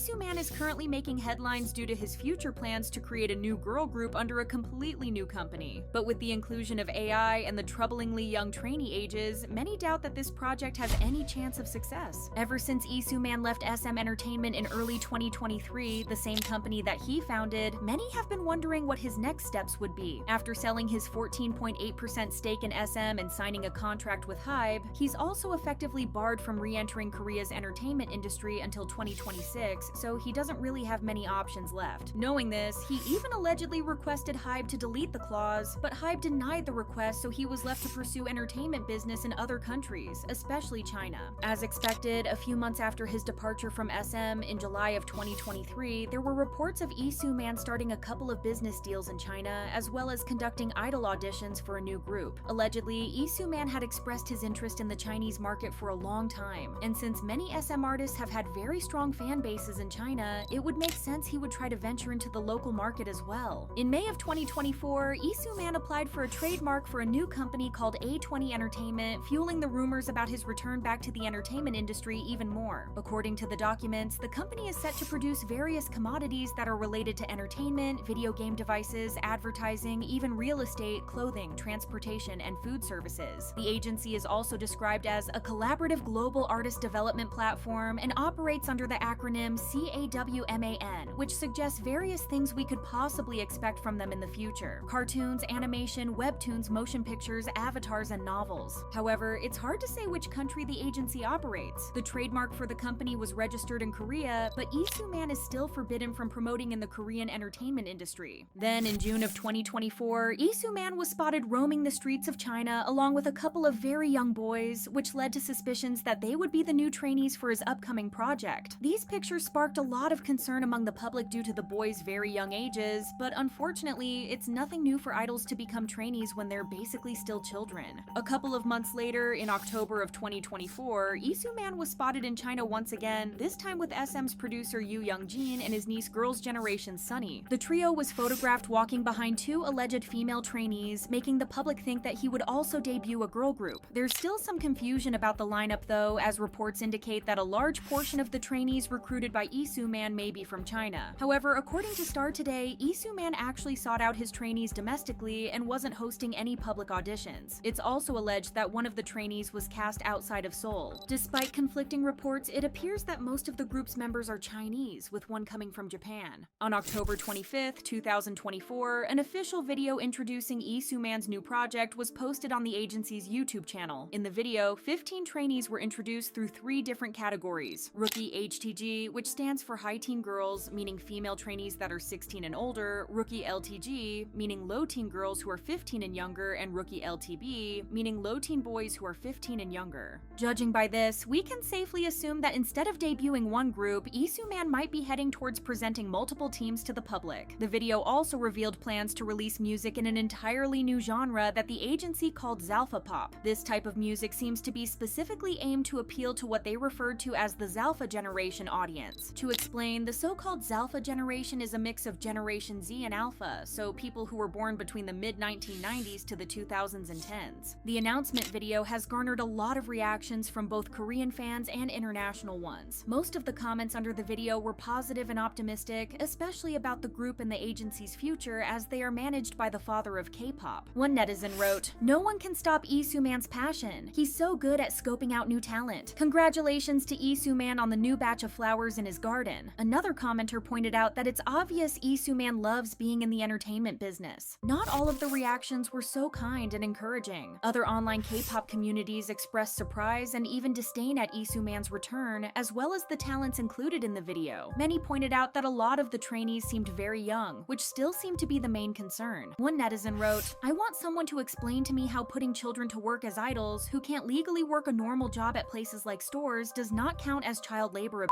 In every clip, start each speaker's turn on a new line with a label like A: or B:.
A: Soo Man is currently making headlines due to his future plans to create a new girl group under a completely new company. But with the inclusion of AI and the troublingly young trainee ages, many doubt that this project has any chance of success. Ever since Soo Man left SM Entertainment in early 2023, the same company that he founded, many have been wondering what his next steps would be. After selling his 14.8% stake in SM and signing a contract with HYBE, he's also effectively barred from re-entering Korea's entertainment industry until 2026, so he doesn't really have many options left. Knowing this, he even allegedly requested HYBE to delete the clause, but HYBE denied the request, so he was left to pursue entertainment business in other countries, especially China. As expected, a few months after his departure from SM in July of 2023, there were reports of Soo Man starting a couple of business deals in China, as well as conducting idol auditions for a new group. Allegedly, Soo Man had expressed his interest in the Chinese market for a long time, and since many SM artists have had very strong fan bases in China, it would make sense he would try to venture into the local market as well. In May of 2024, Soo Man applied for a trademark for a new company called A20 Entertainment, fueling the rumors about his return back to the entertainment industry even more. According to the documents, the company is set to produce various commodities that are related to entertainment, video game devices, advertising, even real estate, clothing, transportation, and food services. The agency is also described as a collaborative global artist development platform and operates under the acronym CAWMAN, which suggests various things we could possibly expect from them in the future: cartoons, animation, webtoons, motion pictures, avatars, and novels. However, it's hard to say which country the agency operates. The trademark for the company was registered in Korea, but Soo Man is still forbidden from promoting in the Korean entertainment industry. Then, in June of 2024, Soo Man was spotted roaming the streets of China along with a couple of very young boys, which led to suspicions that they would be the new trainees for his upcoming project. These pictures sparked a lot of concern among the public due to the boys' very young ages, but unfortunately, it's nothing new for idols to become trainees when they're basically still children. A couple of months later, in October of 2024, Soo Man was spotted in China once again, this time with SM's producer Yoo Young-jin and his niece Girls' Generation Sunny. The trio was photographed walking behind two alleged female trainees, making the public think that he would also debut a girl group. There's still some confusion about the lineup though, as reports indicate that a large portion of the trainees recruited by Soo Man may be from China. However, according to Star Today, Soo Man actually sought out his trainees domestically and wasn't hosting any public auditions. It's also alleged that one of the trainees was cast outside of Seoul. Despite conflicting reports, it appears that most of the group's members are Chinese, with one coming from Japan. On October 25th, 2024, an official video introducing Soo Man's new project was posted on the agency's YouTube channel. In the video, 15 trainees were introduced through 3 different categories: Rookie HTG, which stands for High Teen Girls, meaning female trainees that are 16 and older; Rookie LTG, meaning Low Teen Girls who are 15 and younger; and Rookie LTB, meaning Low Teen Boys who are 15 and younger. Judging by this, we can safely assume that instead of debuting one group, Soo Man might be heading towards presenting multiple teams to the public. The video also revealed plans to release music in an entirely new genre that the agency called Zalfa Pop. This type of music seems to be specifically aimed to appeal to what they referred to as the Zalfa generation audience. To explain, the so-called Zalfa generation is a mix of Generation Z and Alpha, so people who were born between the mid-1990s to the 2010s. The announcement video has garnered a lot of reactions from both Korean fans and international ones. Most of the comments under the video were positive and optimistic, especially about the group and the agency's future, as they are managed by the father of K-pop. One netizen wrote, "No one can stop Soo Man's passion. He's so good at scoping out new talent. Congratulations to Soo Man on the new batch of flowers in his garden." Another commenter pointed out that it's obvious Soo Man loves being in the entertainment business. Not all of the reactions were so kind and encouraging. Other online K-pop communities expressed surprise and even disdain at Soo Man's return, as well as the talents included in the video. Many pointed out that a lot of the trainees seemed very young, which still seemed to be the main concern. One netizen wrote, "I want someone to explain to me how putting children to work as idols who can't legally work a normal job at places like stores does not count as child labor."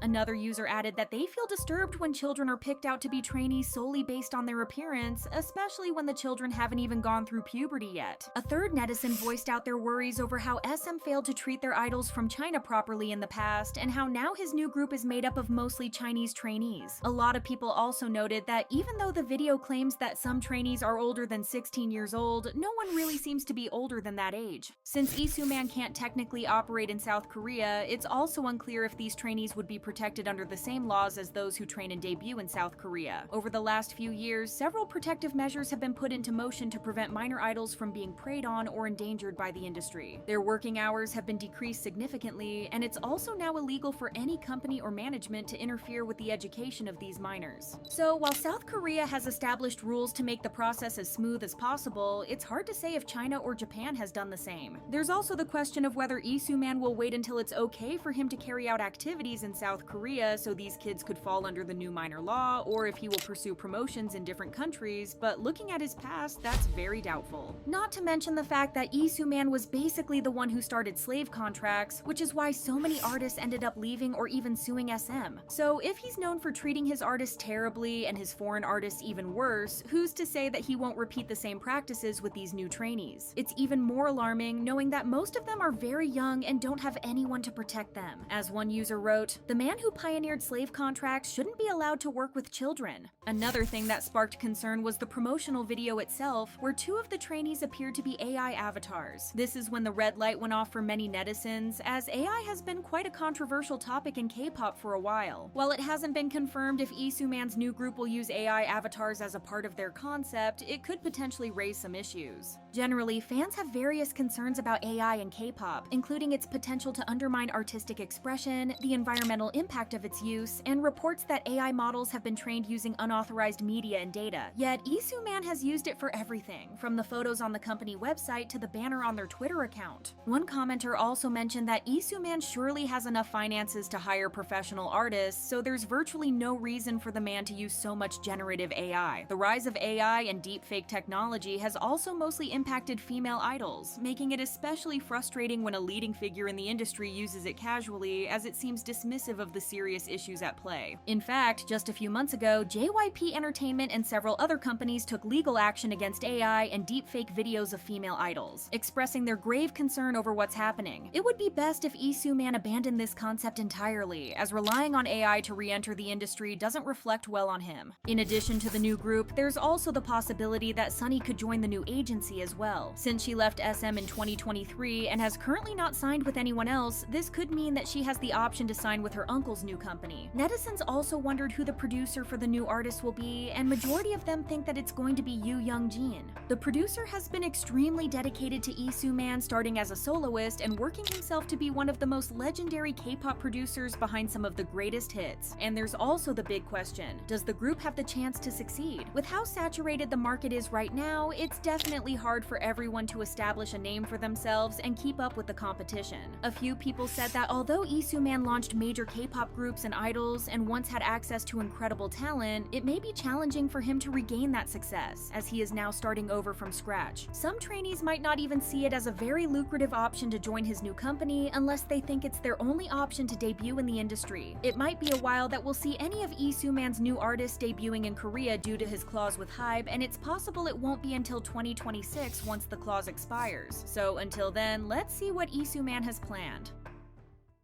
A: Another user added that they feel disturbed when children are picked out to be trainees solely based on their appearance, especially when the children haven't even gone through puberty yet. A third netizen voiced out their worries over how SM failed to treat their idols from China properly in the past, and how now his new group is made up of mostly Chinese trainees. A lot of people also noted that even though the video claims that some trainees are older than 16 years old, no one really seems to be older than that age. Since Soo Man can't technically operate in South Korea, it's also unclear if these trainees would be protected protected under the same laws as those who train and debut in South Korea. Over the last few years, several protective measures have been put into motion to prevent minor idols from being preyed on or endangered by the industry. Their working hours have been decreased significantly, and it's also now illegal for any company or management to interfere with the education of these minors. So, while South Korea has established rules to make the process as smooth as possible, it's hard to say if China or Japan has done the same. There's also the question of whether Soo Man will wait until it's okay for him to carry out activities in South Korea so these kids could fall under the new minor law, or if he will pursue promotions in different countries, but looking at his past, that's very doubtful. Not to mention the fact that Soo Man was basically the one who started slave contracts, which is why so many artists ended up leaving or even suing SM. So if he's known for treating his artists terribly and his foreign artists even worse, who's to say that he won't repeat the same practices with these new trainees? It's even more alarming knowing that most of them are very young and don't have anyone to protect them. As one user wrote, "The man who pioneered slave contracts shouldn't be allowed to work with children." Another thing that sparked concern was the promotional video itself, where two of the trainees appeared to be AI avatars. This is when the red light went off for many netizens, as AI has been quite a controversial topic in K-pop for a while. While it hasn't been confirmed if Soo Man's new group will use AI avatars as a part of their concept, it could potentially raise some issues. Generally, fans have various concerns about AI and K-pop, including its potential to undermine artistic expression, the environmental impact of its use, and reports that AI models have been trained using unauthorized media and data. Yet, Soo Man has used it for everything, from the photos on the company website to the banner on their Twitter account. One commenter also mentioned that Soo Man surely has enough finances to hire professional artists, so there's virtually no reason for the man to use so much generative AI. The rise of AI and deepfake technology has also mostly impacted female idols, making it especially frustrating when a leading figure in the industry uses it casually, as it seems dismissive of the serious issues at play. In fact, just a few months ago, JYP Entertainment and several other companies took legal action against AI and deepfake videos of female idols, expressing their grave concern over what's happening. It would be best if Soo Man abandoned this concept entirely, as relying on AI to re-enter the industry doesn't reflect well on him. In addition to the new group, there's also the possibility that Sunny could join the new agency as well. Since she left SM in 2023 and has currently not signed with anyone else, this could mean that she has the option to sign with her uncle's new company. Netizens also wondered who the producer for the new artist will be, and majority of them think that it's going to be Yoo Young-jin. The producer has been extremely dedicated to Soo Man, starting as a soloist and working himself to be one of the most legendary K-pop producers behind some of the greatest hits. And there's also the big question, does the group have the chance to succeed? With how saturated the market is right now, it's definitely hard for everyone to establish a name for themselves and keep up with the competition. A few people said that although Soo Man launched major K-pop groups and idols and once had access to incredible talent, it may be challenging for him to regain that success, as he is now starting over from scratch. Some trainees might not even see it as a very lucrative option to join his new company unless they think it's their only option to debut in the industry. It might be a while that we'll see any of Soo Man's new artists debuting in Korea due to his clause with HYBE, and it's possible it won't be until 2026 once the clause expires. So until then, let's see what Soo Man has planned.